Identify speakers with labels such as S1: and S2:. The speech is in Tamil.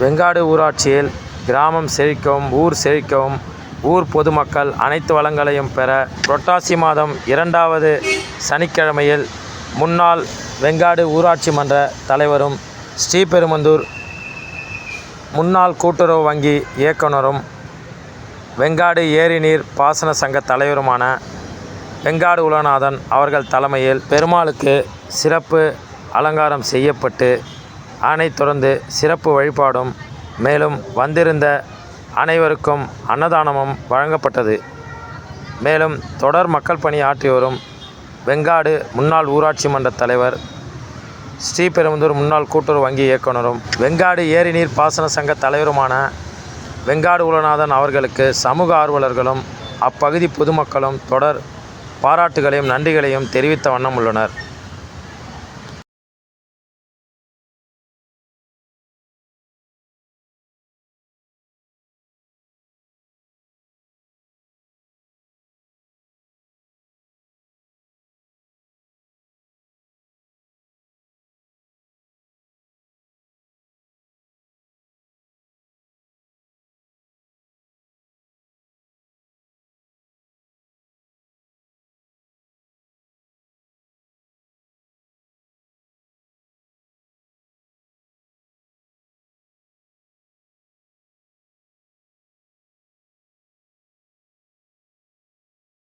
S1: வெங்காடு ஊராட்சியில் கிராமம் செழிக்கவும், ஊர் செழிக்கவும், ஊர் பொதுமக்கள் அனைத்து வளங்களையும் பெற புரட்டாசி மாதம் 2வது சனிக்கிழமையில் முன்னாள் வெங்காடு ஊராட்சி மன்ற தலைவரும், ஸ்ரீபெரும்புதூர் முன்னாள் கூட்டுறவு வங்கி இயக்குனரும், வெங்காடு ஏரி நீர் பாசன சங்க தலைவருமான வெங்காடு உலகநாதன் அவர்கள் தலைமையில் பெருமாளுக்கு சிறப்பு அலங்காரம் செய்யப்பட்டு, அதனைத் தொடர்ந்து சிறப்பு வழிபாடும், மேலும் வந்திருந்த அனைவருக்கும் அன்னதானமும் வழங்கப்பட்டது. மேலும் தொடர் மக்கள் பணி ஆற்றி வரும் வெங்காடு முன்னாள் ஊராட்சி மன்ற தலைவர், ஸ்ரீபெரும்புதூர் முன்னாள் கூட்டுறவு வங்கி இயக்குனரும், வெங்காடு ஏரி நீர் பாசன சங்க தலைவருமான வெங்காடு உலகநாதன் அவர்களுக்கு சமூக ஆர்வலர்களும் அப்பகுதி பொதுமக்களும் தொடர் பாராட்டுகளையும் நன்றிகளையும் தெரிவித்த வண்ணம் உள்ளனர்.